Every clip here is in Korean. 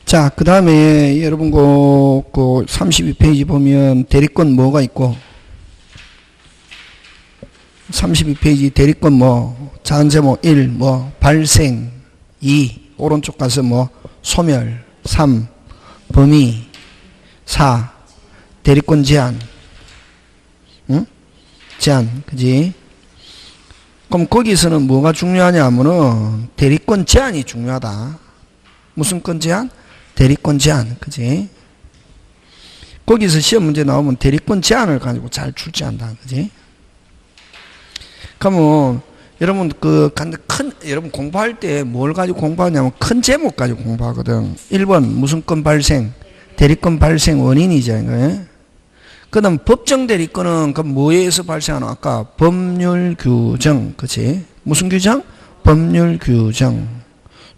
자, 그 다음에 여러분 그 32페이지 보면 대리권 뭐가 있고 32페이지 대리권 뭐 자연제목 1 뭐 발생 2 오른쪽 가서 뭐 소멸 3 범위 4 대리권 제한 응? 제한 그지? 그럼 거기서는 뭐가 중요하냐 하면은 대리권 제한이 중요하다. 무슨 권 제한? 대리권 제한 그지? 거기서 시험 문제 나오면 대리권 제한을 가지고 잘 출제한다 그지? 그러면 여러분 여러분 공부할 때 뭘 가지고 공부하냐면 큰 제목 가지고 공부하거든. 1번 무슨 건 발생 대리권 발생 원인이죠. 그 다음 법정 대리권은 그 뭐에 의해서 발생하나? 아까 법률 규정 그치? 무슨 규정? 법률 규정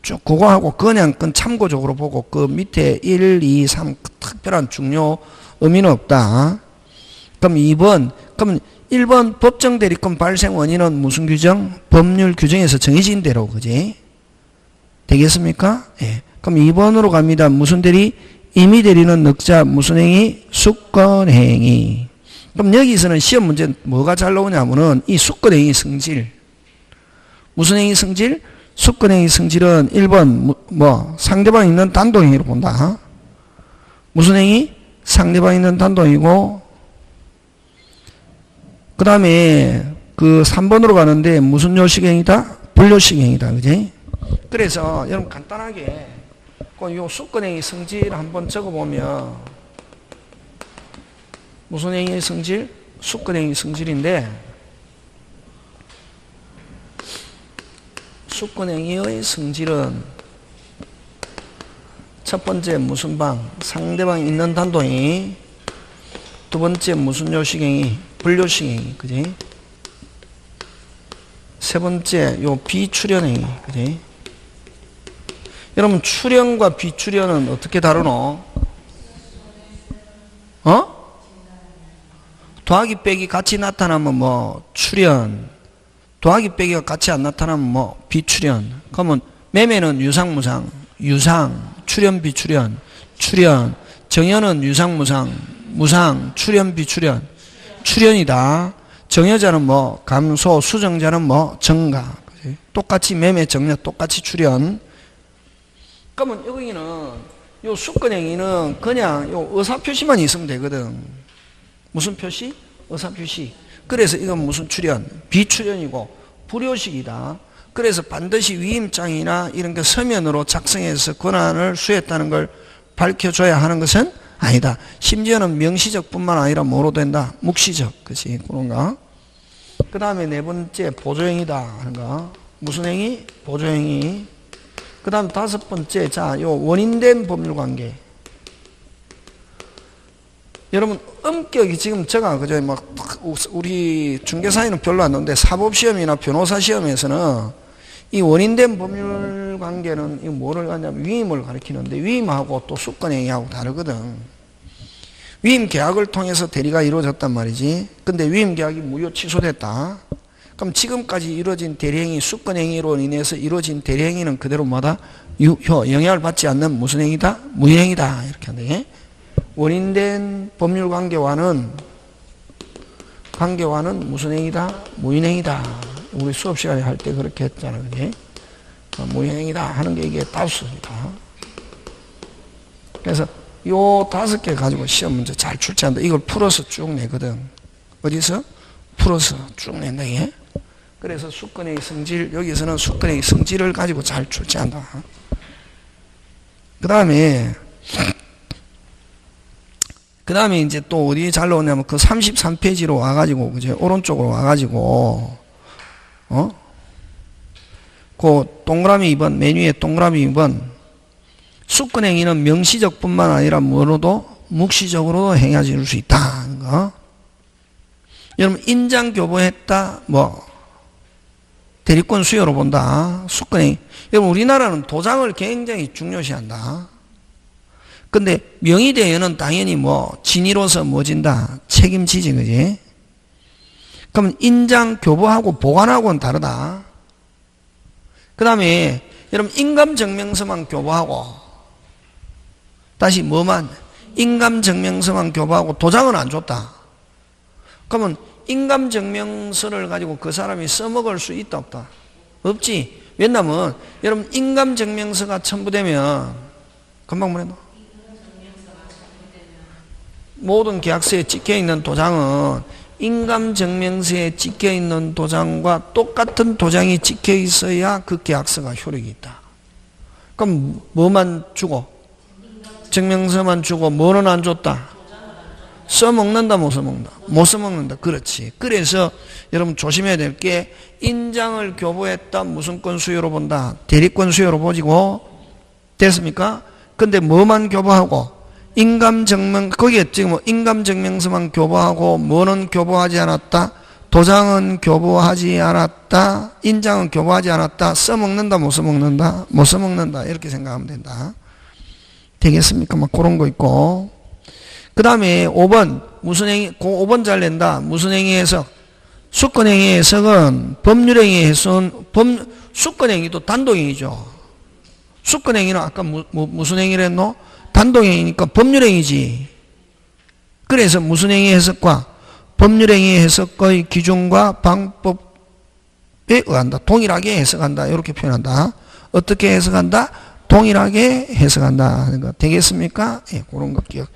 쭉 그거 하고 그냥 건 참고적으로 보고 그 밑에 1, 2, 3 특별한 중요 의미는 없다. 그럼 2번 그럼 1번 법정 대리권 발생 원인은 무슨 규정? 법률 규정에서 정해진 대로 그지? 되겠습니까? 예. 그럼 2번으로 갑니다. 무슨 대리? 임의 대리는 넉자 무슨 행위? 수권행위. 그럼 여기서는 시험 문제 뭐가 잘 나오냐면은 이 수권행위 성질. 무슨 행위 성질? 수권행위 성질은 1번 뭐 상대방 있는 단독행위로 본다. 무슨 행위? 상대방 있는 단독행위고 그 다음에 그 3번으로 가는데 무슨 요식행위다? 불요식행위다. 그지? 그래서 여러분 간단하게 요 수권행위 성질 한번 적어보면 무슨 행위의 성질? 수권행위 성질인데 수권행위의 성질은 첫 번째 무슨 방? 상대방 있는 단독행위. 두 번째 무슨 요식행위? 불요식행위. 그지? 세 번째 요 비출연행위. 그지? 여러분 출연과 비출연은 어떻게 다루노? 더하기 빼기 같이 나타나면 뭐 출연, 더하기 빼기가 같이 안 나타나면 뭐 비출연. 그러면 매매는 유상 무상, 유상, 출연 비출연, 출연, 정여는 유상 무상, 무상, 출연 비출연, 출연이다. 정여자는 뭐 감소, 수정자는 뭐 증가. 그치? 똑같이 매매, 정여, 똑같이 출연. 그러면 여기는 요 수권행위는 그냥 요 의사표시만 있으면 되거든. 무슨 표시? 의사표시. 그래서 이건 무슨 출연? 비출연이고 불요식이다. 그래서 반드시 위임장이나 이런 게 서면으로 작성해서 권한을 수했다는 걸 밝혀줘야 하는 것은 아니다. 심지어는 명시적 뿐만 아니라 뭐로 된다? 묵시적. 그치? 그런가? 그 다음에 네 번째 보조행위다 하는 거. 무슨 행위? 보조행위. 그 다음 다섯 번째, 자, 요 원인된 법률관계. 여러분, 엄격히 지금 제가, 그저 막, 우리 중개사에는 별로 안 나오는데, 사법시험이나 변호사 시험에서는 이 원인된 법률관계는 이거 뭐를 가냐면 위임을 가리키는데, 위임하고 또 수권행위하고 다르거든. 위임 계약을 통해서 대리가 이루어졌단 말이지. 근데 위임 계약이 무효 취소됐다. 그럼 지금까지 이루어진 대리행위, 수권행위로 인해서 이루어진 대리행위는 그대로 뭐다? 영향을 받지 않는 무슨 행위다? 무효행위다. 이렇게 한다. 원인된 법률관계와는 무슨 행위다? 무효행위다. 우리 수업 시간에 할 때 그렇게 했잖아. 그지? 무효행위다 하는 게 이게 다수입니다. 그래서 요 5개 가지고 시험 문제 잘 출제한다. 이걸 풀어서 쭉 내거든. 어디서? 풀어서 쭉 낸다. 이게. 그래서 수권행위 성질, 여기서는 수권행위 성질을 가지고 잘 출제한다. 그 다음에 이제 또 어디에 잘 나오냐면 그 33페이지로 와가지고, 그죠? 오른쪽으로 와가지고, 그 동그라미 2번, 메뉴에 동그라미 2번, 수권행위는 명시적 뿐만 아니라 뭐로도 묵시적으로도 행해질 수 있다. 거. 여러분, 인장교부했다, 뭐, 대리권 수요로 본다. 수권행위. 여러분, 우리나라는 도장을 굉장히 중요시한다. 근데 명의대여는 당연히 뭐 진위로서 뭐 진다? 책임지지. 그지? 그러면 인장 교부하고 보관하고는 다르다. 그 다음에 여러분 인감증명서만 교부하고 다시 뭐만? 인감증명서만 교부하고 도장은 안 줬다. 그러면 인감증명서를 가지고 그 사람이 써먹을 수 있다 없다? 없지. 왜냐면 여러분 인감증명서가 첨부되면 금방 뭐랬노? 모든 계약서에 찍혀있는 도장은 인감증명서에 찍혀있는 도장과 똑같은 도장이 찍혀있어야 그 계약서가 효력이 있다. 그럼 뭐만 주고? 증명서만 주고 뭐는 안 줬다? 써먹는다 못 써먹는다? 못 써먹는다. 그렇지. 그래서 여러분 조심해야 될 게 인장을 교부했다 무슨 권 수요로 본다? 대리권 수요로 보지고 됐습니까? 근데 뭐만 교부하고? 인감증명, 거기에 지금 인감증명서만 교부하고 뭐는 교부하지 않았다? 도장은 교부하지 않았다? 인장은 교부하지 않았다? 써먹는다 못 써먹는다? 못 써먹는다. 이렇게 생각하면 된다. 되겠습니까? 막 그런 거 있고. 그 다음에 5번 무슨 행위, 5번 잘 낸다. 무슨 행위 해석? 수권행위 해석은 법률행위 해석은 수권행위도 단독행위죠. 수권행위는 아까 무슨 행위를 했노? 단독행위니까 법률행위지. 그래서 무슨 행위 해석과 법률행위 해석의 기준과 방법에 의한다. 동일하게 해석한다. 이렇게 표현한다. 어떻게 해석한다? 동일하게 해석한다. 그러니까 되겠습니까? 예, 그런 거 기억.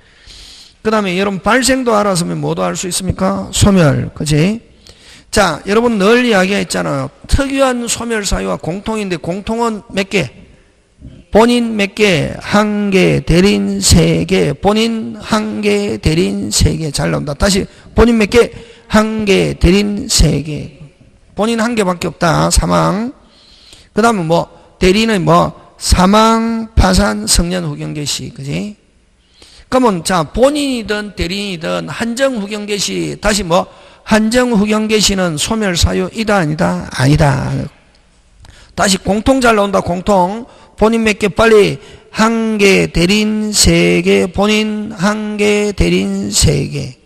그 다음에 여러분 발생도 알았으면 뭐도 알 수 있습니까? 소멸. 그지? 자, 여러분 늘 이야기했잖아요. 특유한 소멸 사유와 공통인데 공통은 몇 개? 본인 몇 개? 한 개, 대리인 세 개. 본인 한 개, 대리인 세 개. 잘 나온다. 다시 본인 몇 개? 한 개, 대리인 세 개. 본인 한 개밖에 없다. 사망. 그 다음에 뭐 대리인은 뭐 사망, 파산, 성년, 후견 개시. 그지? 그러면 자 본인이든 대리인이든 한정 후견 개시. 다시 뭐 한정 후견 개시는 소멸 사유이다 아니다? 아니다. 다시 공통 잘 나온다. 공통. 본인 몇 개 빨리 한 개, 대리인 세 개, 본인 한 개, 대리인 세 개.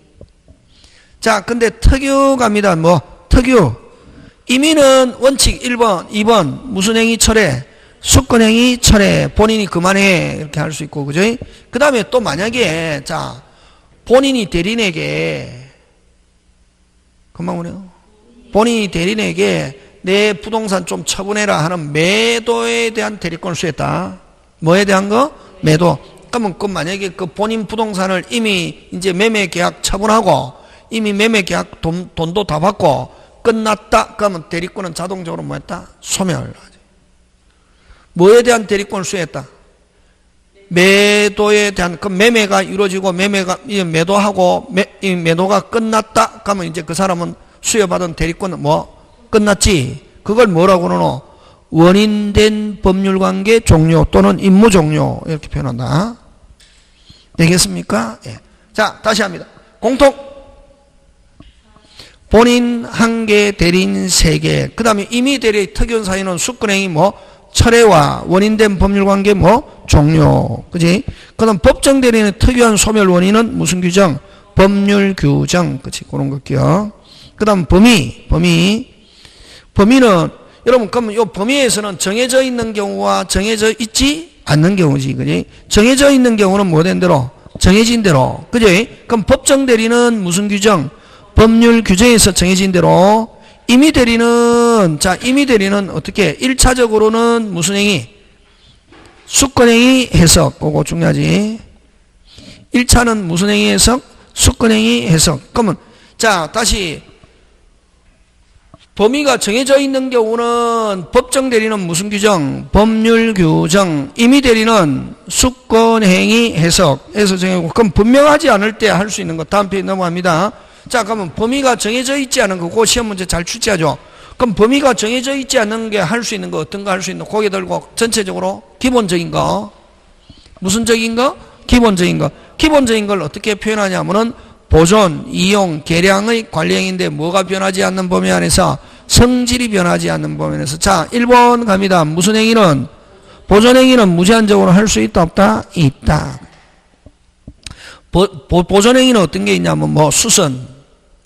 자, 근데 특유 갑니다. 뭐 특유. 임의는 원칙 1번, 2번 무슨 행위 철회? 수권행위 철회. 본인이 그만해 이렇게 할 수 있고, 그죠? 그 다음에 또 만약에 자 본인이 대리인에게 금방 오네요. 본인이 대리인에게 내 부동산 좀 처분해라 하는 매도에 대한 대리권을 수했다. 뭐에 대한 거? 매도. 그러면 그 만약에 그 본인 부동산을 이미 이제 매매 계약 처분하고 이미 매매 계약 돈도 다 받고 끝났다. 그러면 대리권은 자동적으로 뭐 했다? 소멸. 뭐에 대한 대리권을 수했다? 매도에 대한 그 매매가 이루어지고 매도하고 매도가 끝났다. 그러면 이제 그 사람은 수여받은 대리권은 뭐? 끝났지. 그걸 뭐라고 그러노? 원인된 법률관계 종료 또는 임무 종료 이렇게 표현한다. 되겠습니까? 예. 자, 다시 합니다. 공통 본인 한 개, 대리인 세 개. 그 다음에 임의 대리의 특이한 사유는 수권행위 뭐 철회와 원인된 법률관계 뭐 종료. 그지? 그 다음 법정 대리인의 특유한 소멸 원인은 무슨 규정? 법률 규정. 그치? 그런 거 기억. 그 다음 범위는 여러분 그러면 이 범위에서는 정해져 있는 경우와 정해져 있지 않는 경우지. 그지? 정해져 있는 경우는 뭐 된 대로? 정해진 대로. 그지? 그럼 법정 대리는 무슨 규정? 법률 규정에서 정해진 대로. 임의 대리는 자 임의 대리는 어떻게? 1차적으로는 무슨 행위? 수권행위 해석. 그거 중요하지. 1차는 무슨 행위 해석? 수권행위 해석. 그러면 자 다시 범위가 정해져 있는 경우는 법정 대리는 무슨 규정? 법률 규정. 임의 대리는 수권행위 해석에서 정해고. 그럼 분명하지 않을 때 할 수 있는 것. 다음 페이지 넘어갑니다. 자, 그러면 범위가 정해져 있지 않은 거. 그거 시험 문제 잘 출제하죠. 그럼 범위가 정해져 있지 않은 게 할 수 있는 거 어떤 거 할 수 있는 거? 고개 들고 전체적으로 기본적인 거. 무슨 적인 거? 기본적인 거. 기본적인 걸 어떻게 표현하냐면은 보존, 이용, 계량의 관리행위인데 뭐가 변하지 않는 범위 안에서 성질이 변하지 않는 범위 안에서 자 1번 갑니다. 무슨 행위는? 보존행위는 무제한적으로 할 수 있다 없다? 있다. 보존행위는 어떤 게 있냐면 뭐 수선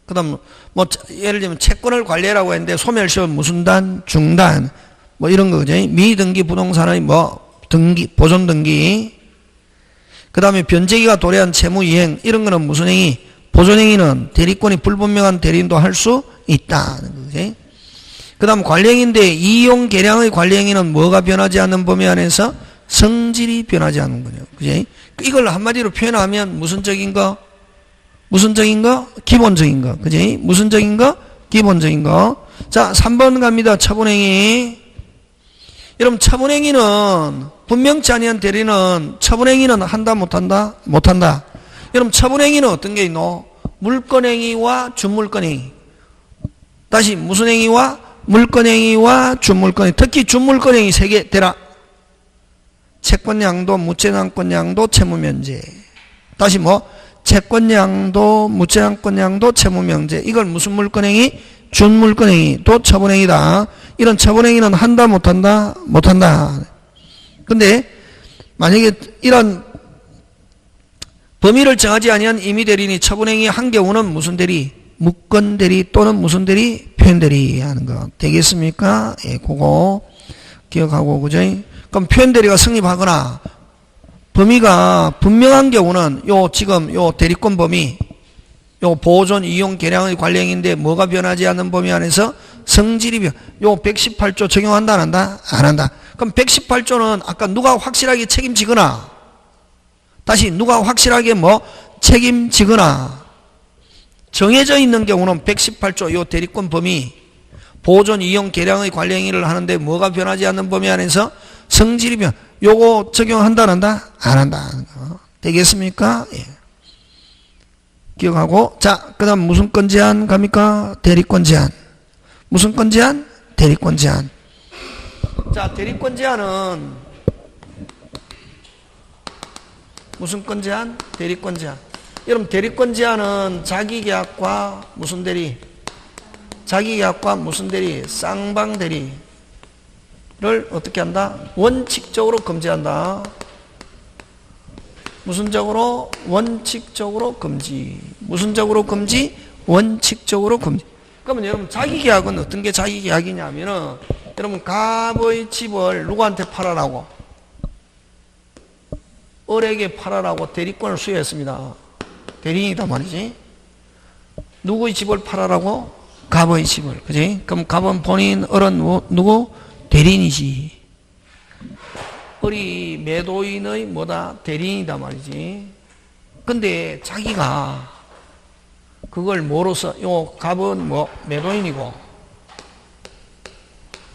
그 다음 뭐 예를 들면 채권을 관리하라고 했는데 소멸시효 무슨 단? 중단 뭐 이런 거 그죠? 미등기 부동산의 뭐 등기 보존 등기 그 다음에 변제기가 도래한 채무이행, 이런 거는 무슨 행위? 보존행위는 대리권이 불분명한 대리인도 할 수 있다. 그 다음 관리행위인데 이용 계량의 관리행위는 뭐가 변하지 않는 범위 안에서 성질이 변하지 않는 거죠. 그지? 이걸 한마디로 표현하면 무슨적인 거? 무슨적인 거? 기본적인 거. 그지? 무슨적인 거? 기본적인 거. 자, 3번 갑니다. 처분행위. 여러분, 처분행위는 분명치 아니한 대리는 처분행위는 한다 못한다? 못한다. 여러분, 처분행위는 어떤 게 있노? 물권행위와 준물권행위. 다시 무슨 행위와? 물권행위와 준물권행위. 특히 준물권행위 3개 대라. 채권양도, 무채권양도, 채무면제. 다시 뭐? 채권양도, 무채권양도, 채무면제. 이걸 무슨 물권행위? 준물권행위. 또 처분행위다. 이런 처분행위는 한다 못한다? 못한다. 근데 만약에 이런 범위를 정하지 아니한 임의대리인이 처분행위 한 경우는 무슨 대리? 무권대리 또는 무슨 대리? 표현대리 하는 거 되겠습니까? 예, 그거 기억하고, 그죠? 그럼 표현대리가 성립하거나 범위가 분명한 경우는 지금 대리권 범위, 보존, 이용, 계량의 관리행위인데 뭐가 변하지 않는 범위 안에서 성질이 118조 적용한다 안 한다? 안 한다. 그럼 118조는 아까 누가 확실하게 책임지거나, 다시 누가 확실하게 책임지거나 정해져 있는 경우는 118조 대리권 범위, 보존, 이용, 계량의 관리행위를 하는데 뭐가 변하지 않는 범위 안에서 성질이 요거 적용한다 안 한다? 안 한다. 되겠습니까? 예. 기억하고. 자, 그 다음 무슨 건 제한 갑니까? 대리권 제한. 무슨 건 제한? 대리권 제한. 자, 대리권 제한은 무슨 건 제한? 대리권 제한. 여러분, 대리권 제한은 자기계약과 무슨 대리? 자기계약과 무슨 대리? 쌍방 대리를 어떻게 한다? 원칙적으로 금지한다. 무슨적으로? 원칙적으로 금지. 무슨적으로 금지? 원칙적으로 금지. 그러면 여러분, 자기계약은 어떤 게 자기계약이냐면은 여러분, 갑의 집을 누구한테 팔아라고? 을에게 팔아라고 대리권을 수여했습니다. 대리인이다 말이지. 누구의 집을 팔아라고? 갑의 집을. 그지? 그럼 갑은 본인, 을은 누구? 대리인이지. 을이 매도인의 뭐다? 대리인이다 말이지. 근데 자기가 그걸 뭐로서, 갑은 매도인이고,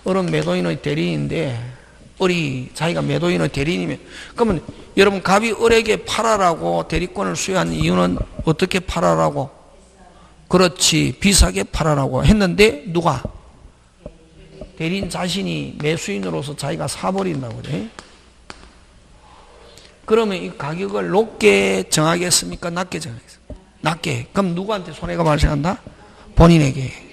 을은 매도인의 대리인인데, 을이 자기가 매도인의 대리인이면, 그러면 여러분, 갑이 을에게 팔아라고 대리권을 수여한 이유는 어떻게 팔아라고? 그렇지, 비싸게 팔아라고 했는데 누가? 대리인 자신이 매수인으로서 자기가 사버린다고 그래. 그러면 이 가격을 높게 정하겠습니까? 낮게 정하겠습니까? 낮게. 그럼 누구한테 손해가 발생한다? 본인에게.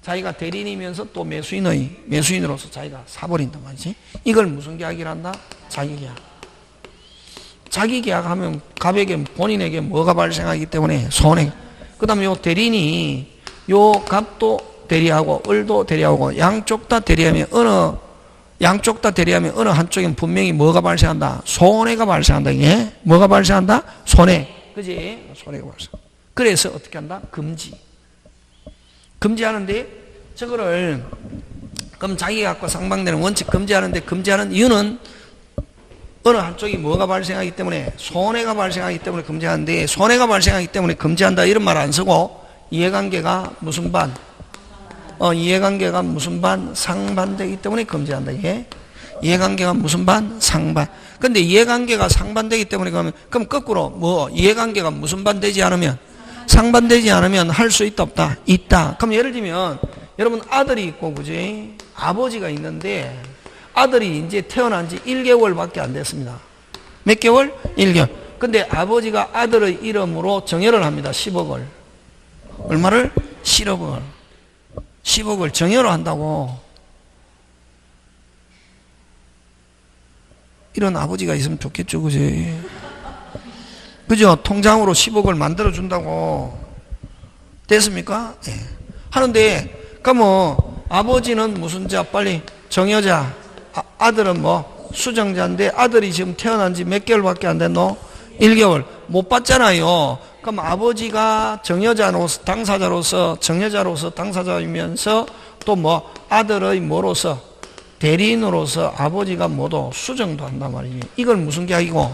자기가 대리인이면서 또 매수인으로서 자기가 사버린단 말이지. 이걸 무슨 계약이라 한다? 자기계약. 자기계약하면 갑에게, 본인에게 뭐가 발생하기 때문에 손해. 그 다음에 대리인이 갑도 대리하고 을도 대리하고 양쪽 다 대리하면 어느 한쪽엔 분명히 뭐가 발생한다? 손해가 발생한다. 이게 뭐가 발생한다? 손해. 그지? 손해가 발생. 그래서 어떻게 한다? 금지하는데 저거를 그럼 자기계약과 상방되는 원칙 금지하는데 금지하는 이유는 어느 한쪽이 뭐가 발생하기 때문에 손해가 발생하기 때문에 금지하는데 손해가 발생하기 때문에 금지한다 이런 말 안 쓰고 이해관계가 무슨 반? 이해관계가 무슨 반? 상반되기 때문에 금지한다. 이게 이해관계가 무슨 반? 상반. 근데 이해관계가 상반되기 때문에 그럼 거꾸로 이해관계가 무슨 반 되지 않으면 상반되지 않으면 할 수 있다 없다? 있다. 그럼 예를 들면 여러분 아들이 있고 그지? 아버지가 있는데 아들이 이제 태어난 지 1개월밖에 안 됐습니다. 몇 개월? 1개월. 근데 아버지가 아들의 이름으로 정여를 합니다. 10억을. 얼마를? 10억을. 10억을 정여를 한다고. 이런 아버지가 있으면 좋겠죠, 그지? 그죠? 통장으로 10억을 만들어준다고. 됐습니까? 예. 하는데, 그럼 아버지는 무슨 자? 빨리 정여자. 아들은 수정자인데 아들이 지금 태어난 지 몇 개월밖에 안 됐노? 1개월 못 받잖아요. 그럼 아버지가 정여자로서 당사자이면서 또 뭐 아들의 뭐로서 대리인으로서 아버지가 모두 수정도 한단 말이지. 이걸 무슨 계약이고?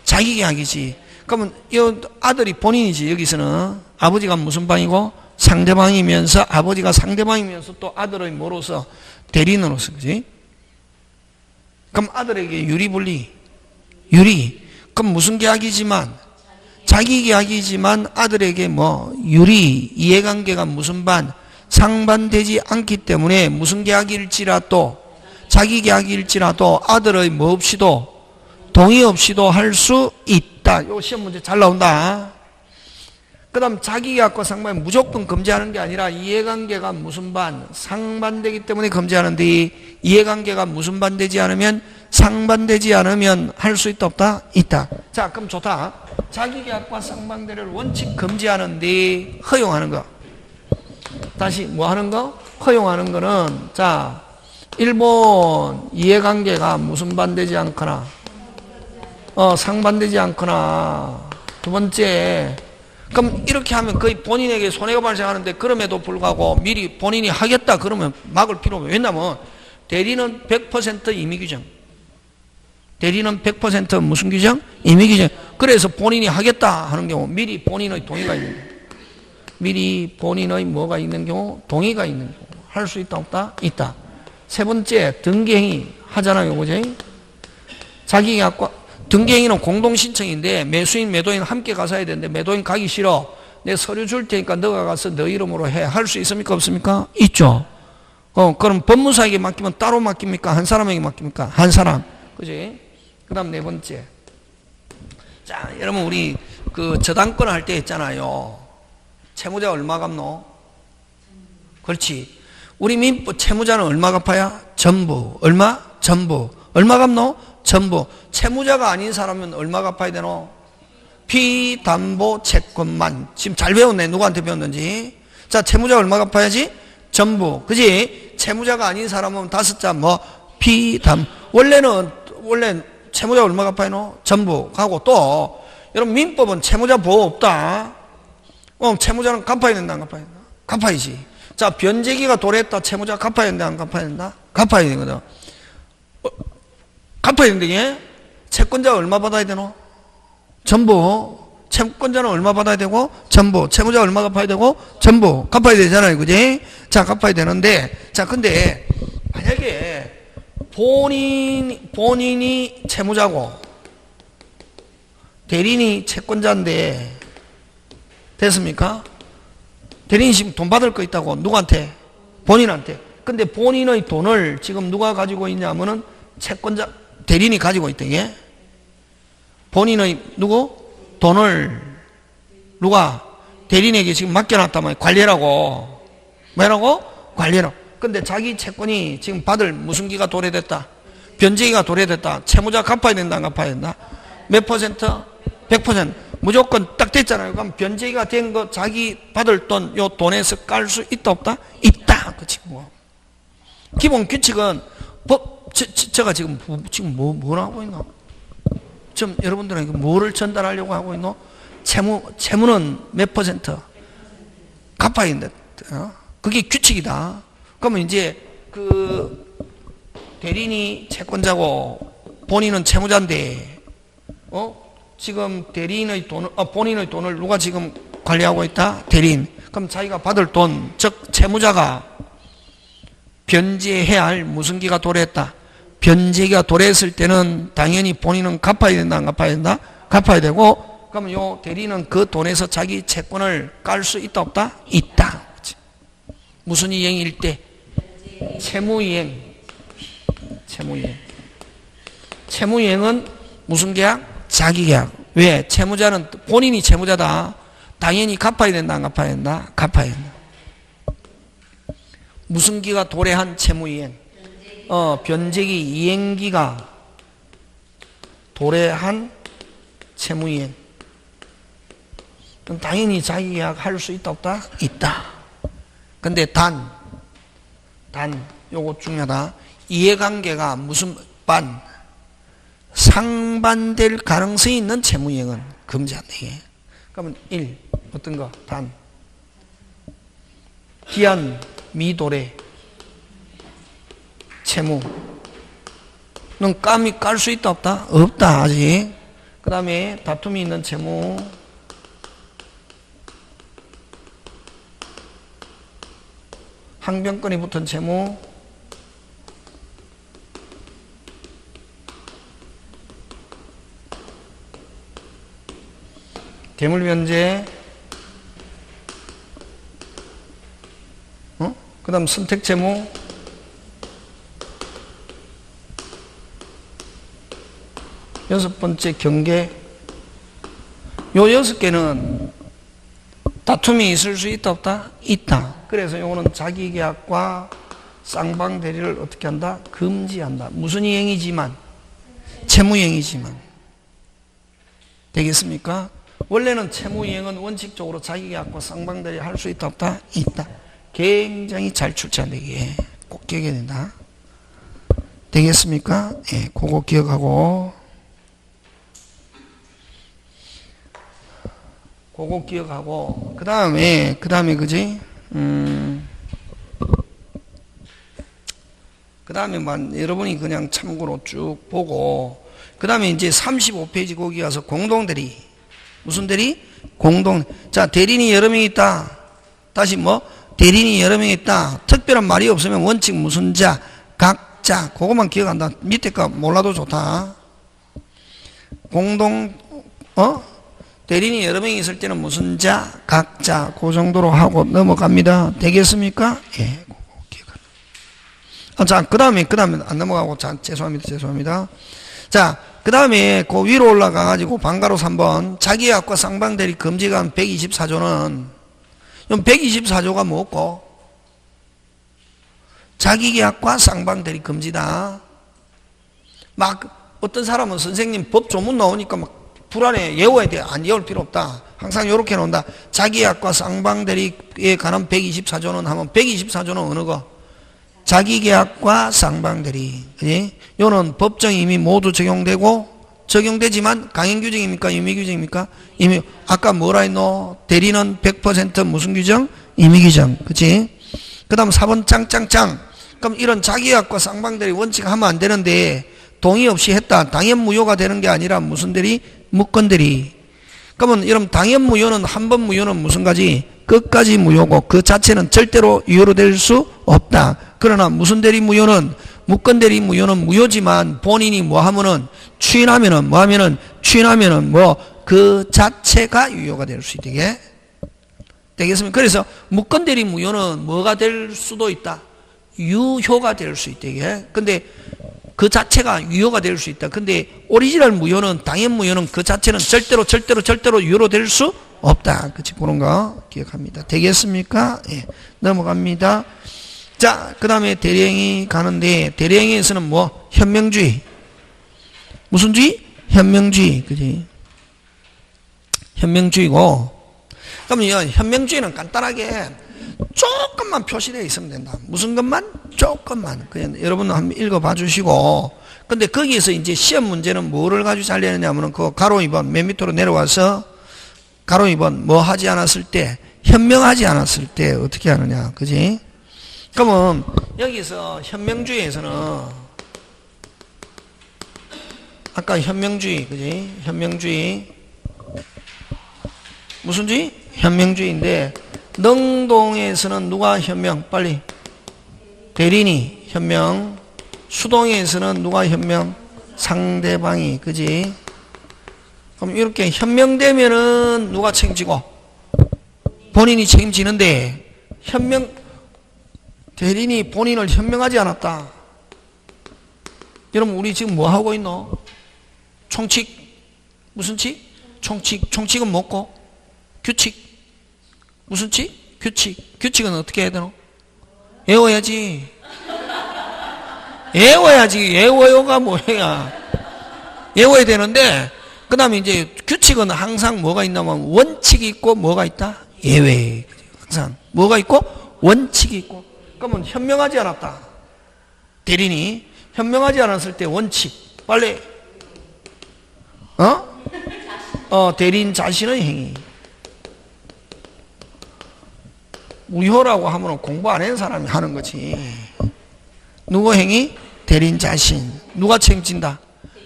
자기 계약이지. 그러면 이 아들이 본인이지. 여기서는 아버지가 무슨 방이고? 상대방이면서 아버지가 상대방이면서 또 아들의 뭐로서 대리인으로서 그지? 그럼 아들에게 유리불리 유리. 그럼 무슨 계약이지만 자기 계약이지만 아들에게 뭐 유리 이해관계가 무슨 반 상반되지 않기 때문에 무슨 계약일지라도 자기 계약일지라도 아들의 뭐 없이도 동의 없이도 할 수 있다. 요 시험 문제 잘 나온다. 그 다음 자기 계약과 상반 무조건 금지하는 게 아니라 이해관계가 무슨 반 상반되기 때문에 금지하는데 이해관계가 무슨 반되지 않으면 상반되지 않으면 할 수 있다 없다? 있다. 자 그럼 좋다. 자기 계약과 상반되를 원칙 금지하는데 허용하는 거. 다시 뭐 하는 거? 허용하는 거는 자 1번 이해관계가 무슨 반되지 않거나 상반되지 않거나 두 번째 그럼 이렇게 하면 거의 본인에게 손해가 발생하는데 그럼에도 불구하고 미리 본인이 하겠다 그러면 막을 필요가 없어요. 왜냐하면 대리는 100% 임의규정. 대리는 100% 무슨 규정? 임의규정. 그래서 본인이 하겠다 하는 경우 미리 본인의 동의가 있는 경우 미리 본인의 뭐가 있는 경우 동의가 있는 경우 할 수 있다 없다? 있다. 세 번째 등기행위 하잖아요. 그죠? 자기 계약과 등기행위는 공동신청인데 매수인 매도인 함께 가서 해야 되는데 매도인 가기 싫어. 내 서류 줄 테니까 너가 가서 너 이름으로 해. 할 수 있습니까? 없습니까? 있죠. 그럼 법무사에게 맡기면 따로 맡깁니까? 한 사람에게 맡깁니까? 한 사람. 그지? 그 다음 네 번째. 자, 여러분, 우리 그 저당권 할 때 했잖아요. 채무자 얼마 갚노? 그렇지. 우리 민법 채무자는 얼마 갚아야? 전부. 얼마? 전부. 얼마 갚노? 전부. 채무자가 아닌 사람은 얼마 갚아야 되노? 피담보 채권만. 지금 잘 배웠네. 누구한테 배웠는지. 자, 채무자 얼마 갚아야지? 전부. 그지? 채무자가 아닌 사람은 다섯 자 뭐 피담. 원래 채무자 얼마 갚아야 노? 전부. 하고 또 여러분 민법은 채무자 보호 없다. 채무자는 갚아야 된다 안 갚아야 된다? 갚아야지. 자, 변제기가 도래했다. 채무자 갚아야 된다 안 갚아야 된다? 갚아야 되거든. 갚아야 되는데 채권자 얼마 받아야 되노? 전부. 채권자는 얼마 받아야 되고? 전부. 채무자 얼마 갚아야 되고? 전부. 갚아야 되잖아요. 그지? 자, 갚아야 되는데 자, 근데 만약에 본인이 채무자고 대리인이 채권자인데 됐습니까? 대리인이 지금 돈 받을 거 있다고 누구한테? 본인한테. 근데 본인의 돈을 지금 누가 가지고 있냐면은 채권자 대리인이 가지고 있다. 이게 본인의 누구? 돈을 누가? 대리인에게 지금 맡겨놨단 말이야. 관리라고. 뭐라고? 관리라고. 근데 자기 채권이 지금 받을 무슨 기가 도래됐다? 변제기가 도래됐다. 채무자 갚아야 된다 안 갚아야 된다? 몇 퍼센트? 100%. 무조건 딱 됐잖아요. 그럼 변제기가 된 거 자기 받을 돈, 요 돈에서 깔 수 있다 없다? 있다. 그 친구. 기본 규칙은 제가 지금 뭘 하고 있나? 지금 여러분들에게 뭐를 전달하려고 하고 있노? 채무는 몇 퍼센트? 갚아야 된다. 그게 규칙이다. 그러면 이제 그 대리인이 채권자고 본인은 채무자인데 지금 대리인의 돈을 본인의 돈을 누가 지금 관리하고 있다? 대리인. 그럼 자기가 받을 돈, 즉 채무자가 변제해야 할 무슨 기가 도래했다? 변제기가 도래했을 때는 당연히 본인은 갚아야 된다 안 갚아야 된다? 갚아야 되고 그러면 요 대리인은 그 돈에서 자기 채권을 깔 수 있다 없다? 있다. 무슨 이행일 때? 채무이행. 채무이행은 무슨 계약? 자기 계약. 왜? 채무자는 본인이 채무자다. 당연히 갚아야 된다 안 갚아야 된다? 갚아야 된다. 무슨 기가 도래한 채무이행? 변제기 이행기가 도래한 채무이행. 그럼 당연히 자기 계약 할 수 있다 없다? 있다. 근데 단 요거 중요하다. 이해관계가 무슨 반 상반될 가능성이 있는 채무이행은 금지한다. 그러면 1. 어떤 거? 단. 기한 미도래 채무. 넌 감히 깔 수 있다 없다? 없다 아직. 그 다음에 다툼이 있는 채무. 항변권이 붙은 채무. 대물면제. 그 다음 선택채무. 여섯 번째 경계. 요 6개는 다툼이 있을 수 있다 없다? 있다. 그래서 요거는 자기계약과 쌍방대리를 어떻게 한다? 금지한다. 무슨 이행이지만? 채무이행이지만. 되겠습니까? 원래는 채무이행은 원칙적으로 자기계약과 쌍방대리 할 수 있다 없다? 있다. 굉장히 잘 출제한다. 이게 꼭 기억해야 된다. 되겠습니까? 예, 그거 기억하고 그거 기억하고 그 다음에 그지? 그 다음에 여러분이 그냥 참고로 쭉 보고 그 다음에 이제 35페이지 거기 가서 공동대리. 무슨 대리? 공동. 자, 대리인이 여러 명 있다. 다시 대리인이 여러 명 있다. 특별한 말이 없으면 원칙 무슨 자, 각자. 그것만 기억한다. 밑에 거 몰라도 좋다. 공동, 대리인이 여러 명이 있을 때는 무슨 자, 각자. 그 정도로 하고 넘어갑니다. 되겠습니까? 예. 그거 기억한다. 자, 그 다음에 안 넘어가고, 자, 죄송합니다. 자, 그 다음에 그 위로 올라가가지고 방가로 3번. 자기계약과 쌍방대리 금지가 124조는 124조가 뭐고? 자기계약과 쌍방대리 금지다. 어떤 사람은 선생님 법 조문 나오니까 불안해. 외워야 돼. 안 외울 필요 없다. 항상 이렇게 나온다. 자기계약과 쌍방대리에 관한 124조는 하면 124조는 어느 거? 자기계약과 쌍방대리. 그지? 요는 법정이 이미 모두 적용되지만 강행규정입니까? 임의규정입니까? 아까 뭐라 했노? 대리는 100% 무슨 규정? 임의규정. 그치? 그 다음 4번 짱짱짱. 그럼 이런 자기계약과 쌍방대리 원칙 하면 안 되는데 동의 없이 했다. 당연무효가 되는 게 아니라 무슨 대리? 무건대리. 그러면 이런 당연무효는 한 번 무효는 무슨 가지? 끝까지 무효고 그 자체는 절대로 유효로 될 수 없다. 그러나 무슨 대리 무효는 무건대리 무효는 무효지만 본인이 추인하면은 그 자체가 유효가 될 수 있게 되겠습니까? 그래서 무건대리 무효는 뭐가 될 수도 있다. 유효가 될 수 있게. 근데 그 자체가 유효가 될 수 있다. 근데 오리지널 무효는 당연 무효는 그 자체는 절대로 유효로 될 수 없다. 그치? 그런 거 기억합니다. 되겠습니까? 예. 넘어갑니다. 자, 그 다음에 대리행위 가는데 대리행위에서는 현명주의. 무슨 주의? 현명주의. 그지? 현명주의고. 그러면 현명주의는 간단하게 조금만 표시되어 있으면 된다. 무슨 것만? 조금만. 그냥 여러분 한번 읽어봐 주시고. 근데 거기에서 이제 시험 문제는 뭐를 가지고 잘 내느냐면 그 가로 2번 맨 밑으로 내려와서 가로 2번 하지 않았을 때, 현명하지 않았을 때 어떻게 하느냐. 그지? 그러면 여기서 현명주의에서는 아까 현명주의, 그지? 현명주의. 무슨 주의? 현명주의인데 능동에서는 누가 현명? 빨리. 대리인이 현명. 수동에서는 누가 현명? 상대방이. 그지? 그럼 이렇게 현명되면은 누가 책임지고? 본인이 책임지는데 대리인이 본인을 현명하지 않았다. 여러분 우리 지금 뭐 하고 있노? 총칙. 무슨 칙? 총칙. 총칙은 뭐고? 규칙. 무슨 칙? 규칙. 규칙은 어떻게 해야 되노? 외워야지. 외워요가 뭐야? 외워야 되는데 그 다음에 이제 규칙은 항상 뭐가 있냐면 원칙이 있고 뭐가 있다? 예외. 항상 뭐가 있고? 원칙이 있고. 그러면 현명하지 않았다. 대리인이 현명하지 않았을 때 원칙. 빨리 대리인 자신의 행위. 무효라고 하면 공부 안 한 사람이 하는 거지. 누구 행위? 대리인 자신. 누가 책임진다?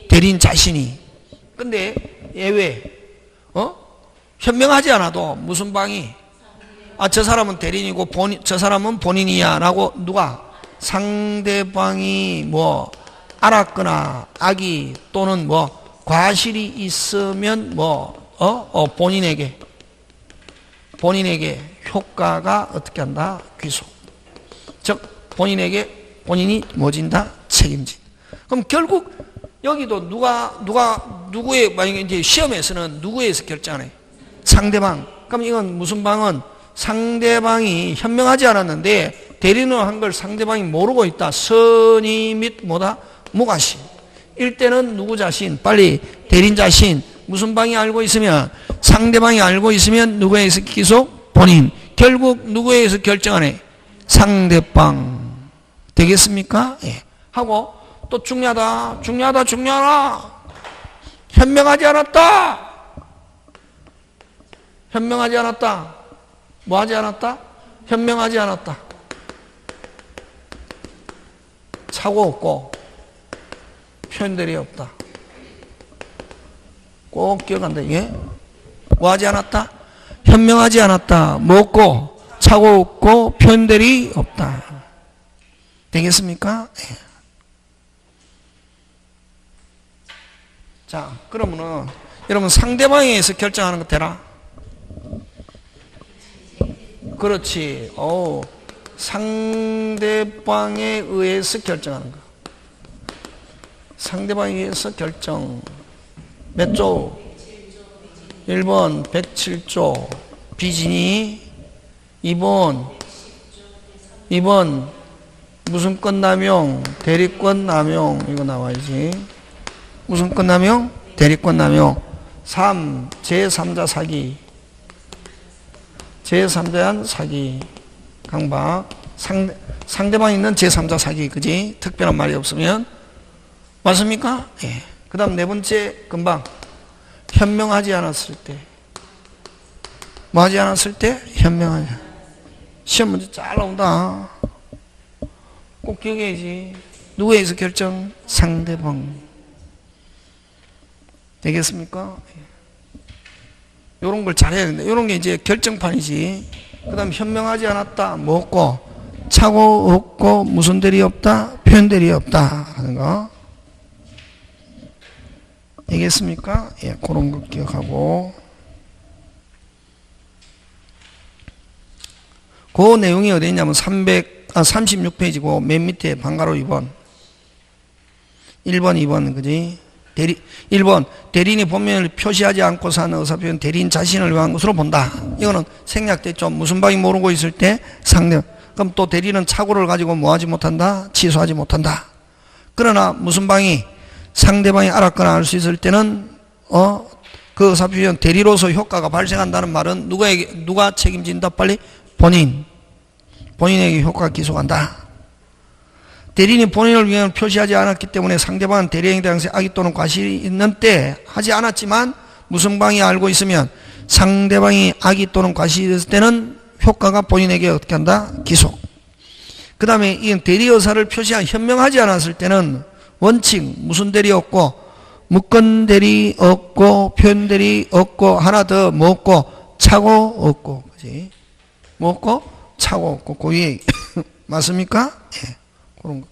대리인 자신이. 근데 예외. 현명하지 않아도 무슨 방이 저 사람은 대리인이고 저 사람은 본인이야 라고 누가 상대방이 뭐 알았거나 악의 또는 뭐 과실이 있으면 본인에게 효과가 어떻게 한다? 귀속. 즉 본인이 뭐진다? 책임진. 그럼 결국 여기도 누구의 만약에 이제 시험에서는 누구에서 결정하네? 상대방. 그럼 이건 무슨 방은 상대방이 현명하지 않았는데 대리인으로 한 걸 상대방이 모르고 있다. 선의 및 뭐다? 무과실. 일때는 누구 자신? 빨리 대리인 자신. 무슨 방이 알고 있으면 상대방이 알고 있으면 누구에 의해서 기속? 본인. 결국 누구에 의해서 결정하네? 상대방. 되겠습니까? 예. 하고 또 중요하다. 현명하지 않았다. 뭐 하지 않았다? 현명하지 않았다. 착오 없고 표현들이 없다. 꼭 기억한다. 이게 뭐 하지 않았다? 현명하지 않았다. 뭐 없고 착오 없고 표현들이 없다. 되겠습니까? 예. 자, 그러면은 여러분 상대방에 의해서 결정하는 거 되라? 그렇지. 상대방에 의해서 결정하는 거. 상대방에 의해서 결정. 몇 조? 1번 107조. 비진이. 2번 무슨 건 남용? 대리권 남용. 이거 나와야지. 무슨 건 남용? 대리권 남용. 3. 제3자 사기. 제3자한 사기. 강박. 상대방 있는 제3자 사기. 그지? 특별한 말이 없으면. 맞습니까? 예. 그 다음 네 번째 금방. 현명하지 않았을 때. 뭐 하지 않았을 때? 현명하지. 시험 문제 잘 나온다. 꼭 기억해야지. 누구에 의해서 결정? 상대방. 되겠습니까? 요런 걸 잘해야 된다. 요런 게 이제 결정판이지. 그 다음 현명하지 않았다. 뭐 없고, 착오 없고, 무슨 대리 없다? 표현 대리 없다. 하는 거. 되겠습니까? 예, 그런 거 기억하고. 그 내용이 어디 있냐면 36페이지고 맨 밑에 방가로 2번. 1번, 2번, 그지? 1번, 대리인이 본면을 표시하지 않고서 하는 의사표현 대리인 자신을 위한 것으로 본다. 이거는 생략됐죠. 무슨 방이 모르고 있을 때 상대. 그럼 또 대리인은 착오를 가지고 뭐 하지 못한다? 취소하지 못한다. 그러나 무슨 방이 상대방이 알았거나 알 수 있을 때는 그 의사표현 대리로서 효과가 발생한다는 말은 누가 책임진다? 빨리 본인에게 효과가 기속한다. 대리인이 본인을 위해 표시하지 않았기 때문에 상대방은 대리인에 대한 악의 또는 과실이 있는 때 하지 않았지만 무슨 방이 알고 있으면 상대방이 악의 또는 과실이 있을 때는 효과가 본인에게 어떻게 한다? 기속. 그 다음에 이 대리 의사를 현명하지 않았을 때는 원칙 무슨 대리 없고 무건 대리 없고 표현 대리 없고 하나 더 뭐 없고 착오 없고 그지? 뭐 없고 착오 없고 그 위에 맞습니까? 예. 그런 거.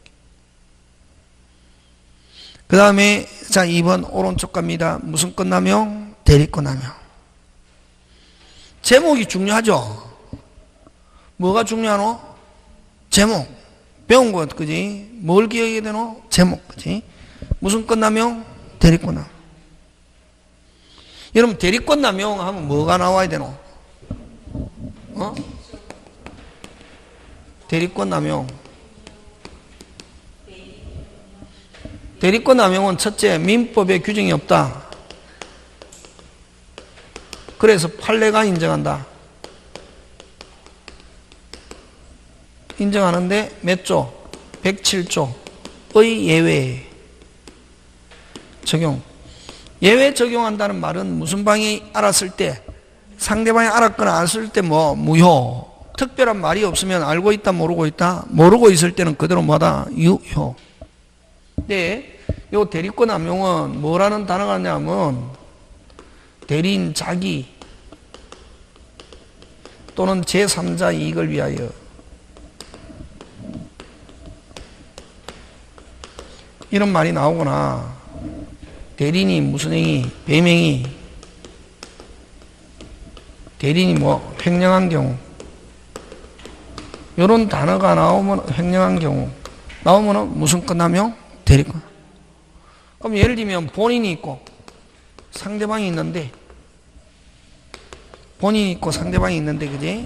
그 다음에 자 2번 오른쪽 갑니다. 무슨 건 남용? 대리권 남용. 제목이 중요하죠. 뭐가 중요하노? 제목. 배운 것 그지? 뭘 기억해야 되노? 제목 그지? 무슨 건 남용? 대리권 남용. 여러분 대리권 남용 하면 뭐가 나와야 되노? 대리권 남용. 대리권 남용은 첫째 민법에 규정이 없다. 그래서 판례가 인정한다. 인정하는데 몇 조? 107조의 예외 적용. 예외 적용한다는 말은 무슨 방이 알았을 때, 상대방이 알았거나 알았을 때 뭐 무효. 특별한 말이 없으면 알고 있다 모르고 있다. 모르고 있을 때는 그대로 뭐다 유효. 근데 요 대리권 남용은 뭐라는 단어가 있냐면 대리인 자기 또는 제3자 이익을 위하여 이런 말이 나오거나 대리인이 무슨 행위, 배명이 대리인이 뭐 횡령한 경우 이런 단어가 나오면 횡령한 경우 나오면은 무슨 끝나면 대리권. 그럼 예를 들면 본인이 있고 상대방이 있는데 본인이 있고 상대방이 있는데 그지?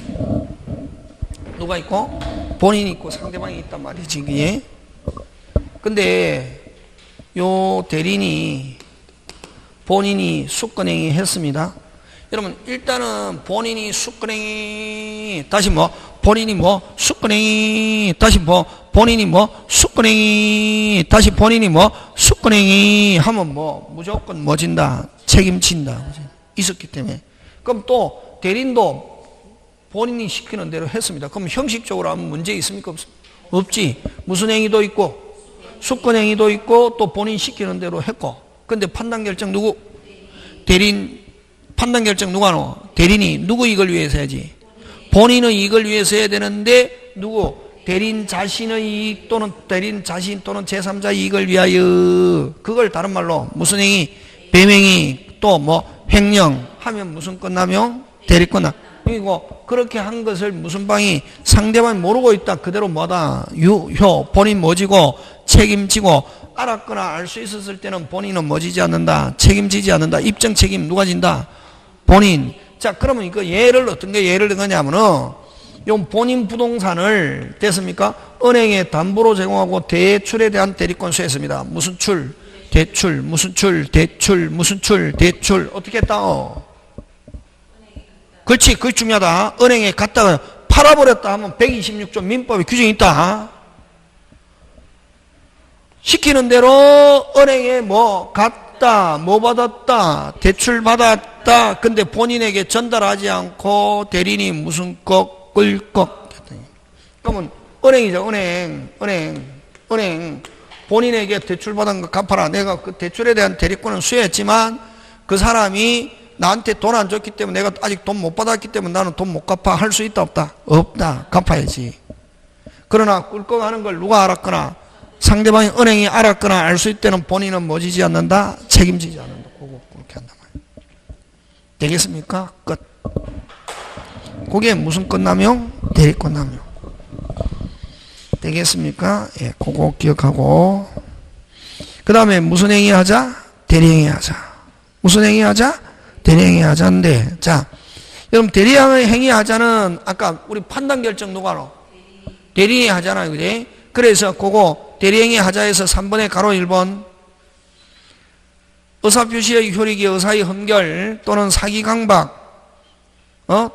누가 있고 본인이 있고 상대방이 있단 말이지 그지? 근데 요 대리인이 본인이 수권행위 했습니다. 여러분 일단은 본인이 수권행위 다시 뭐 본인이 뭐 수권행위 다시 뭐 본인이 뭐 수권행위 다시 본인이 뭐 수권행위 하면 뭐 무조건 뭐 진다 책임진다 그치? 있었기 때문에. 그럼 또 대리인도 본인이 시키는 대로 했습니다. 그럼 형식적으로 하면 문제 있습니까? 없지. 무슨 행위도 있고 수권행위도 있고 또 본인 시키는 대로 했고. 근데 판단 결정 누구? 대리인. 판단 결정 누가 하노? 대리인이. 누구 이익을 위해서 해야지? 본인의 이익을 위해서 해야 되는데 누구? 대리인 자신의 이익 또는 대리인 자신 또는 제3자 이익을 위하여. 그걸 다른 말로 무슨 행위? 배명이 또 뭐 횡령 하면 무슨 끝나면 대리권나. 그리고 그렇게 한 것을 무슨 방이 상대방이 모르고 있다 그대로 뭐다 유효. 본인 뭐지고 책임지고 알았거나 알 수 있었을 때는 본인은 뭐지지 않는다 책임지지 않는다. 입증 책임 누가 진다? 본인. 자 그러면 이거 예를 어떤 게 예를 들냐면은 요 본인 부동산을 됐습니까? 은행에 담보로 제공하고 대출에 대한 대리권 수했습니다. 무슨 출? 대출. 무슨 출? 대출. 무슨 출? 대출. 어떻게 했다? 그렇지. 그게 중요하다. 은행에 갖다가 팔아버렸다 하면 126조 민법에 규정이 있다. 시키는 대로 은행에 뭐 갔다, 뭐 받았다, 대출 받았다. 근데 본인에게 전달하지 않고 대리인이 무슨 꺽, 끌꺽. 그러면 은행이죠. 은행. 본인에게 대출 받은 거 갚아라. 내가 그 대출에 대한 대리권은 수여했지만 그 사람이 나한테 돈 안 줬기 때문에 내가 아직 돈 못 받았기 때문에 나는 돈 못 갚아. 할 수 있다 없다? 없다. 갚아야지. 그러나 꿀꺽하는 걸 누가 알았거나 상대방이 은행이 알았거나 알 수 있을 때는 본인은 뭐지지 않는다? 책임지지 않는다. 그렇게 한단 말이에요. 되겠습니까? 끝. 그게 무슨 끝남용? 대리권 남용. 되겠습니까? 예, 그거 기억하고. 그 다음에 무슨 행위 하자? 대리행위 하자. 무슨 행위 하자? 대리행위 하자인데, 자, 여러분 대리행위 하자는 아까 우리 판단 결정 누가 하노? 대리행위 하잖아요, 그지? 그래서 그거 대리행위 하자에서 3번의 가로 1번 의사표시의 효력이 의사의 흠결 또는 사기 강박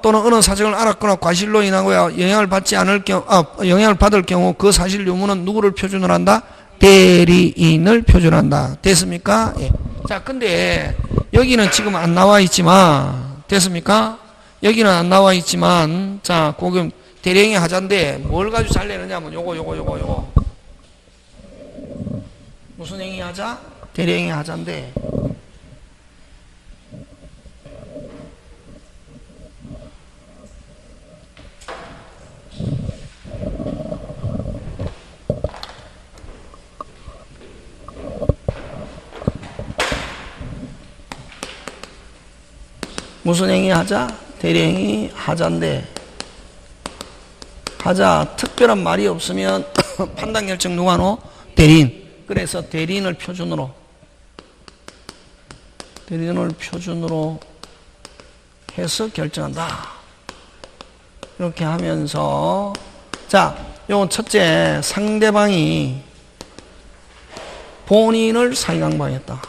또는 어느 사정을 알았거나 과실로 인하여 영향을 받을 경우 그 사실 유무는 누구를 표준을 한다? 대리인을 표준한다. 됐습니까? 예. 자, 근데 여기는 지금 안 나와 있지만 됐습니까? 여기는 안 나와 있지만 자, 그럼 대리행위 하자인데 뭘 가지고 잘 내느냐면 요거 무슨 행위 하자? 대리행위 하자인데 무슨 행위 하자? 대리행위 하자인데 하자 특별한 말이 없으면 판단 결정 누가 하노? 대리인. 그래서 대리인을 표준으로 해서 결정한다. 이렇게 하면서 자, 요 첫째 상대방이 본인을 사기강박했다.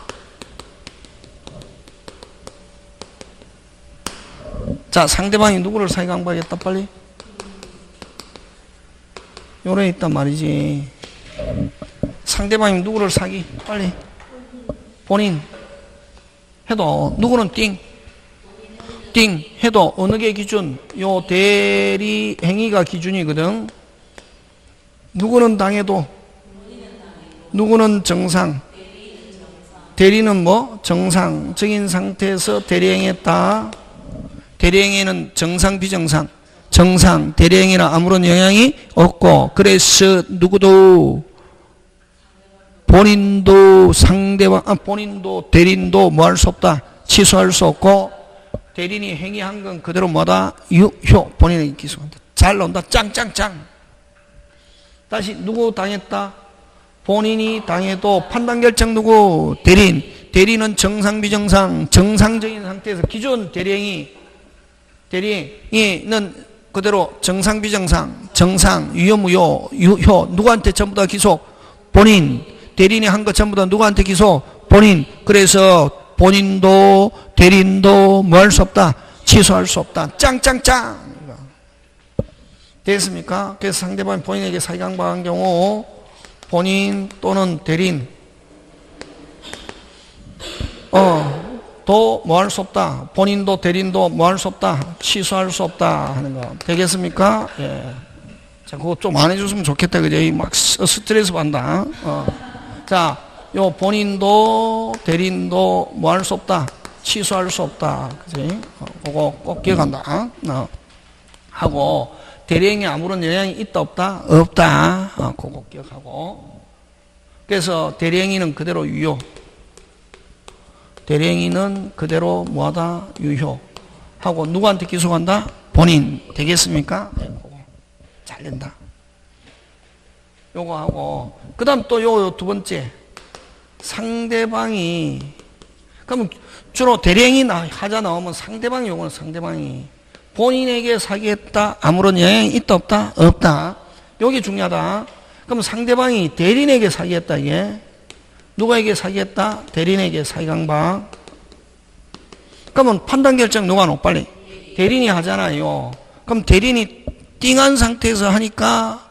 자, 상대방이 누구를 사기강박했다 빨리? 요래 있단 말이지. 상대방이 누구를 사기? 빨리. 본인. 해도 누구는 띵 해도 어느 게 기준? 요 대리 행위가 기준이거든. 누구는 당해도 누구는 정상. 대리는 뭐? 정상적인 상태에서 대리행했다. 대리행위는 정상 비정상. 정상 대리행위는 아무런 영향이 없고, 그래서 누구도 본인도 상대방 본인도 대리인도 뭐 할 수 없다. 취소할 수 없고, 대리인이 행위한 건 그대로 뭐다? 유효. 본인에게 기소한다. 잘 나온다. 짱짱짱. 다시 누구 당했다? 본인이 당해도 판단 결정 누구? 대리인. 대리인은 정상 비정상. 정상적인 상태에서 기존 대리행위는 그대로 정상 비정상. 정상 유효 무효 유효. 누구한테 전부 다 기소? 본인. 대리인이 한 것 전부 다 누구한테 기소? 본인. 그래서 본인도 대리인도 뭐 할 수 없다? 취소할 수 없다. 짱짱짱. 됐습니까? 그래서 상대방이 본인에게 사기강박한 경우 본인 또는 대리인 도 뭐 할 수 없다. 본인도 대리인도 뭐 할 수 없다. 취소할 수 없다 하는 거 되겠습니까? 예. 자, 그거 좀 안 해줬으면 좋겠다. 그죠? 막 스트레스 받는다. 자, 요 본인도 대리인도 뭐 할 수 없다. 취소할 수 없다. 그지? 그거 꼭 기억한다. 하고, 대리행위에 아무런 영향이 있다 없다? 없다. 그거 기억하고. 그래서 대리행위는 그대로 유효. 대리행위는 그대로 뭐하다? 유효. 하고 누구한테 기소한다? 본인. 되겠습니까? 네, 그거 잘 된다. 요거 하고, 그 다음 또 요 두 번째. 상대방이, 그러면 주로 대리행위 하자 나오면 상대방이, 요거는 상대방이 본인에게 사기했다. 아무런 영향이 있다 없다? 없다. 요게 중요하다. 그럼 상대방이 대리인에게 사기했다. 이게 누구에게 사기했다? 대리인에게 사기강박. 그러면 판단 결정 누가 놓? 빨리 대리인이 하잖아요. 그럼 대리인이 띵한 상태에서 하니까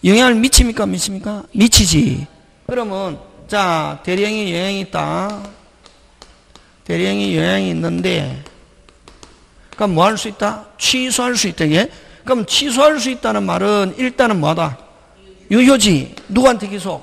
영향을 미칩니까? 미칩니까? 미치지. 그러면 자, 대리행위 영향이 있다. 대리행위 영향이 있는데, 그럼 뭐 할 수 있다? 취소할 수 있다. 이게? 그럼 취소할 수 있다는 말은 일단은 뭐다? 유효지. 누구한테 기소?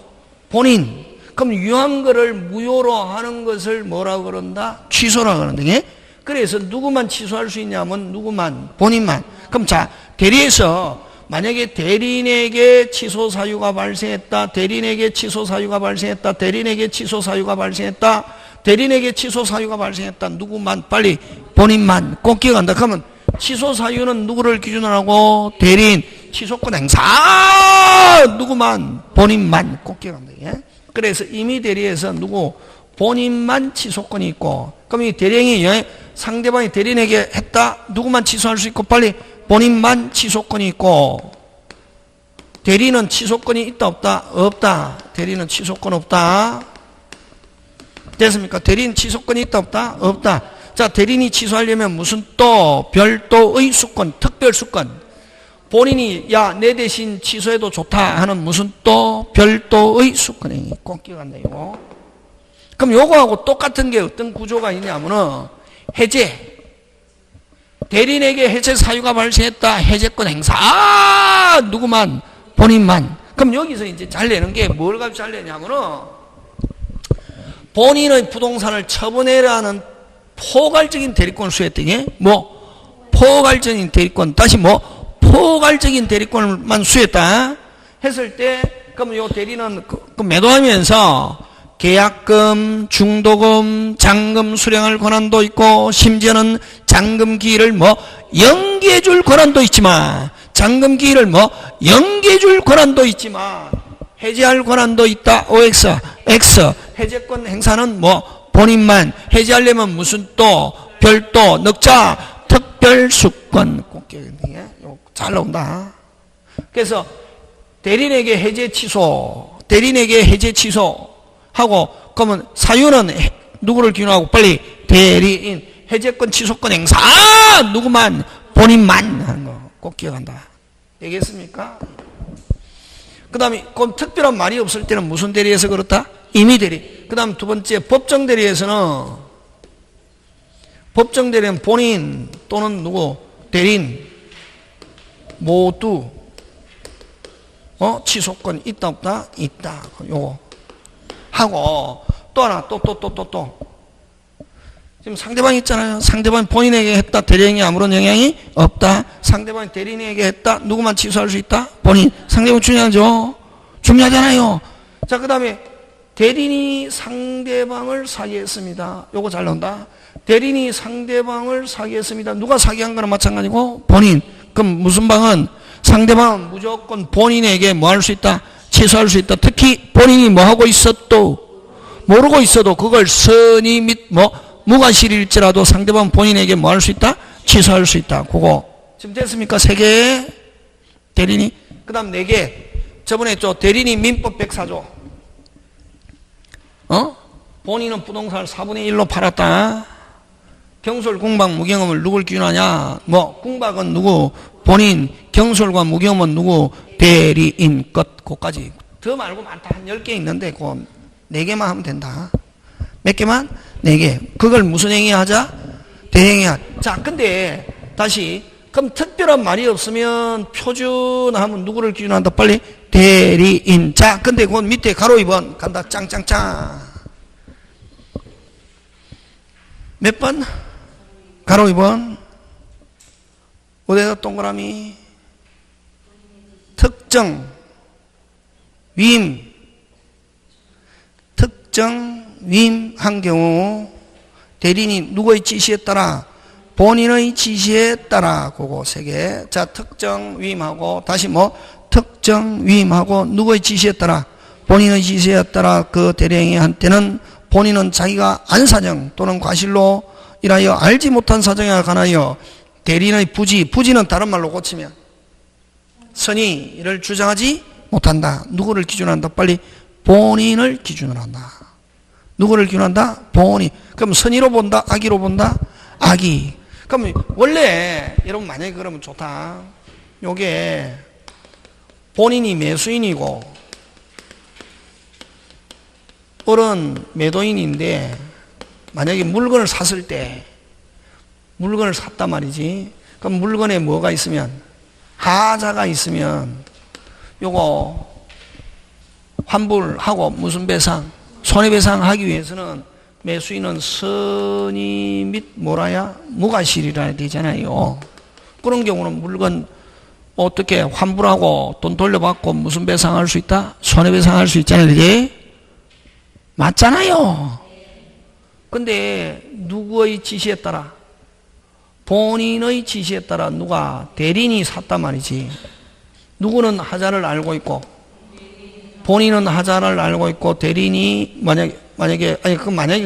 본인. 그럼 유효한 거를 무효로 하는 것을 뭐라고 그런다? 취소라고 그런다. 이게? 그래서 누구만 취소할 수 있냐면 누구만? 본인만. 그럼 자, 대리에서 만약에 대리인에게 취소 사유가 발생했다. 대리인에게 취소 사유가 발생했다. 대리인에게 취소 사유가 발생했다. 대리인에게 취소 사유가 발생했다. 누구만? 빨리 본인만. 꼭 기억한다. 그러면 취소 사유는 누구를 기준으로 하고? 대리인. 취소권 행사. 누구만? 본인만. 꼭 기억한다. 예? 그래서 이미 대리에서 누구? 본인만 취소권이 있고, 그럼 이 대리행위 상대방이 대리인에게 했다. 누구만 취소할 수 있고, 빨리 본인만 취소권이 있고, 대리는 취소권이 있다 없다? 없다. 대리는 취소권 없다. 됐습니까? 대리는 취소권이 있다 없다? 없다. 자, 대리인이 취소하려면 무슨 또 별도의 수권, 특별 수권. 본인이 야, 내 대신 취소해도 좋다 하는 무슨 또 별도의 수권이 꼭 기억한다. 이거. 그럼 요거하고 똑같은 게 어떤 구조가 있냐면은 해제. 대리인에게 해제 사유가 발생했다. 해제권 행사. 누구만? 본인만. 그럼 여기서 이제 잘 내는 게 뭘 가지고 잘 내냐면은 본인의 부동산을 처분해라는 포괄적인 대리권을 수했던 게 뭐? 포괄적인 대리권. 다시 뭐? 포괄적인 대리권만 수했다. 했을 때, 그럼 요 대리는 그 매도하면서 계약금, 중도금, 잔금 수령할 권한도 있고, 심지어는 잔금 기일을 뭐, 연기해 줄 권한도 있지만, 잔금 기일을 뭐, 연기해 줄 권한도 있지만, 해제할 권한도 있다. OX, X. 해제권 행사는 뭐, 본인만. 해제하려면 무슨 또, 별도, 넉자, 특별수권. 꼭 기억해. 잘 나온다. 그래서 대리인에게 해제 취소, 대리인에게 해제 취소 하고, 그러면 사유는 누구를 기준하고? 빨리 대리인, 해제권 취소권 행사. 누구만? 본인만 하는 거 꼭 기억한다. 되겠습니까? 그 다음에 그럼 특별한 말이 없을 때는 무슨 대리에서 그렇다? 임의 대리. 그 다음 두 번째 법정 대리에서는 법정 대리는 본인 또는 누구 대리인 모두 취소권 있다 없다? 있다. 요거 하고 또 하나 또 지금 상대방 있잖아요. 상대방이 본인에게 했다. 대리인이 아무런 영향이 없다. 상대방이 대리인에게 했다. 누구만 취소할 수 있다? 본인. 상대방 중요하죠? 중요하잖아요. 자, 그 다음에 대리인이 상대방을 사기했습니다. 요거 잘 나온다. 대리인이 상대방을 사기했습니다. 누가 사기한 거나 마찬가지고 본인. 그럼 무슨 방은 상대방은 무조건 본인에게 뭐 할 수 있다? 취소할 수 있다. 특히 본인이 뭐 하고 있어도 모르고 있어도 그걸 선의 및 무과실일지라도 상대방 본인에게 뭐 할 수 있다? 취소할 수 있다. 그거 지금 됐습니까? 3개 대리인이. 그 다음 4개. 저번에 했죠. 대리인이 민법 104조. 본인은 부동산을 4분의 1로 팔았다. 경솔, 공박, 무경험을 누굴 기준하냐? 공박은 누구? 본인. 경솔과 무경험은 누구? 대리인 것. 그거까지. 더 말고 많다. 한 10개 있는데 그 4개만 하면 된다. 몇 개만? 4개. 그걸 무슨 행위 하자? 대행위 하자. 자, 근데 다시 그럼 특별한 말이 없으면 표준하면 누구를 기준한다? 빨리 대리인. 자, 근데 그 밑에 가로 2번 간다. 짱짱짱. 몇 번? 가로 2번. 어디다 동그라미? 특정 위임. 특정 위임한 경우 대리인이 누구의 지시에 따라? 본인의 지시에 따라. 그거 3개. 자, 특정 위임하고 다시 특정 위임하고 누구의 지시에 따라? 본인의 지시에 따라 그 대리행위 한때는 본인은 자기가 안 사정 또는 과실로 인하여 알지 못한 사정에 관하여 대리인의 부지는 다른 말로 고치면 선의를 주장하지 못한다. 누구를 기준한다? 빨리 본인을 기준으로 한다. 누구를 기준한다? 본인. 그럼 선의로 본다? 악의로 본다? 악의. 그럼 원래 여러분 만약에 그러면 좋다. 요게 본인이 매수인이고 어른 매도인인데 만약에 물건을 샀을 때 물건을 샀단 말이지. 그럼 물건에 뭐가 있으면 하자가 있으면 요거 환불하고 무슨 배상? 손해배상 하기 위해서는 매수인은 선의 및 무과실이라 해야 되잖아요. 그런 경우는 물건 어떻게 환불하고 돈 돌려받고 무슨 배상할 수 있다? 손해배상할 수 있잖아요. 그게 맞잖아요. 근데 누구의 지시에 따라? 본인의 지시에 따라 누가? 대리인이 샀단 말이지. 누구는 하자를 알고 있고 본인은 하자를 알고 있고 대리인이 만약에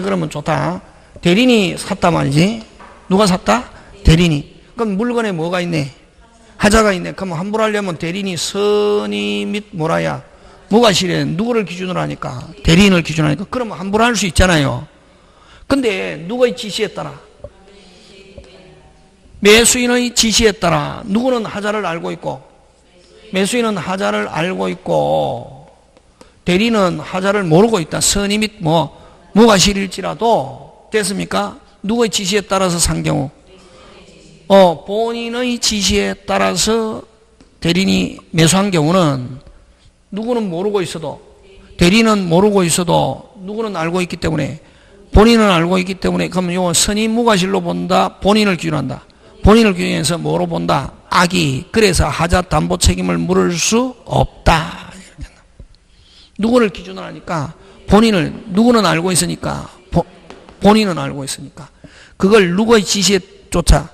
그러면 좋다. 대리인이 샀단 말이지. 누가 샀다? 대리인이. 그럼 물건에 뭐가 있네? 하자가 있네. 그럼 환불하려면 대리인이 선의 및 무과실에 누구를 기준으로 하니까? 대리인을 기준으로 하니까. 그러면 환불할 수 있잖아요. 근데 누구의 지시에 따라? 매수인의 지시에 따라. 누구는 하자를 알고 있고 매수인은 하자를 알고 있고 대리는 하자를 모르고 있다. 선의 및 무과실일지라도 됐습니까? 누구의 지시에 따라서 산 경우? 본인의 지시에 따라서 대리인이 매수한 경우는 누구는 모르고 있어도 대리는 모르고 있어도 누구는 알고 있기 때문에 본인은 알고 있기 때문에 그러면 이건 선의 무과실로 본다. 본인을 기준한다. 본인을 기준해서 뭐로 본다? 악의. 그래서 하자 담보 책임을 물을 수 없다. 누구를 기준으로 하니까 누구는 알고 있으니까 본인은 알고 있으니까 그걸 누구의 지시에 쫓아?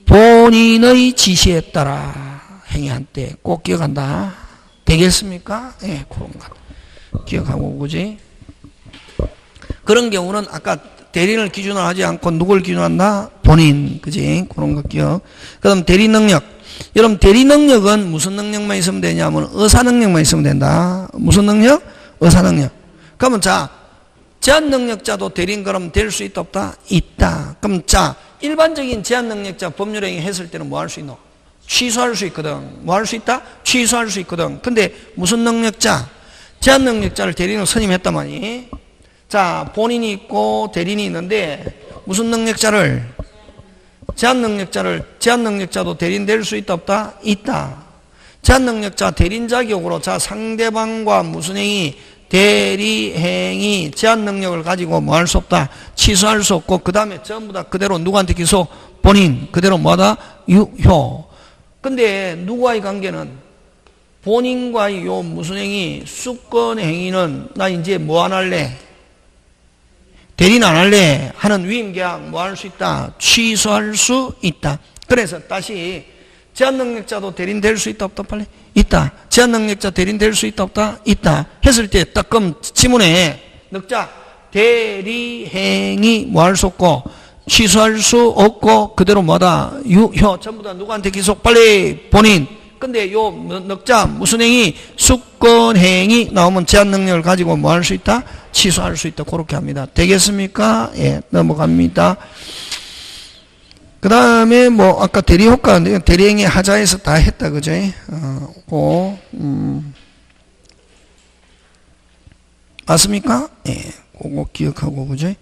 본인의 지시에 따라 행위한 때 꼭 기억한다. 되겠습니까? 예, 그런 것 기억하고 그지? 그런 경우는 아까 대리인을 기준으로 하지 않고 누구를 기준한다? 본인. 그지? 그런 거 기억. 그 다음 대리 능력. 여러분 대리 능력은 무슨 능력만 있으면 되냐면 의사 능력만 있으면 된다. 무슨 능력? 의사 능력. 그러면 자 제한 능력자도 대리인 그럼 될 수 있다 없다? 있다. 그럼 자 일반적인 제한 능력자 법률행위 했을 때는 뭐 할 수 있노? 취소할 수 있거든. 뭐 할 수 있다? 취소할 수 있거든. 근데 무슨 능력자? 제한 능력자를 대리인으로 선임했단 말이니. 자 본인이 있고 대리인이 있는데 무슨 능력자를? 제한 능력자도 대리인될 수 있다 없다? 있다. 제한 능력자 대리인 자격으로 자 상대방과 무슨 행위? 대리행위 제한 능력을 가지고 뭐 할 수 없다? 취소할 수 없고 그 다음에 전부 다 그대로 누구한테 기소? 본인 그대로 뭐다? 유효. 근데 누구와의 관계는 본인과의 요 무슨 행위? 수권 행위는 나 이제 뭐 안 할래? 대리는 안 할래 하는 위임계약 뭐 할 수 있다? 취소할 수 있다. 그래서 다시 제한 능력자도 대리인 될 수 있다 없다 빨리? 있다. 제한 능력자 대리인 될 수 있다 없다? 있다. 했을 때 딱 그럼 지문에 넣자. 대리행위 뭐 할 수 없고 취소할 수 없고 그대로 뭐다? 유효. 전부 다 누구한테 기속? 빨리 본인. 근데 요 넣자 무슨 행위? 수권행위 나오면 제한 능력을 가지고 뭐 할 수 있다? 취소할 수 있다. 그렇게 합니다. 되겠습니까? 예, 넘어갑니다. 그 다음에 뭐 아까 대리 효과 대리행위 하자에서 다 했다 그죠? 맞습니까? 예, 그거 기억하고 그죠?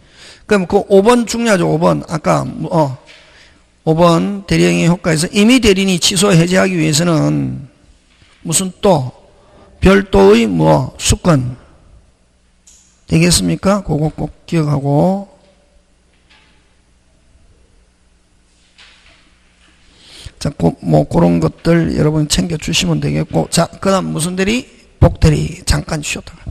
그럼 그 5번 중요하죠. 5번 아까 5번 대리행위 효과에서 임의 대리인이 취소 해제하기 위해서는 무슨 또 별도의 뭐 수권 되겠습니까? 그거 꼭 기억하고 자, 뭐 그런 것들 여러분 챙겨 주시면 되겠고 자, 그다음 무슨 대리? 복대리 잠깐 쉬었다가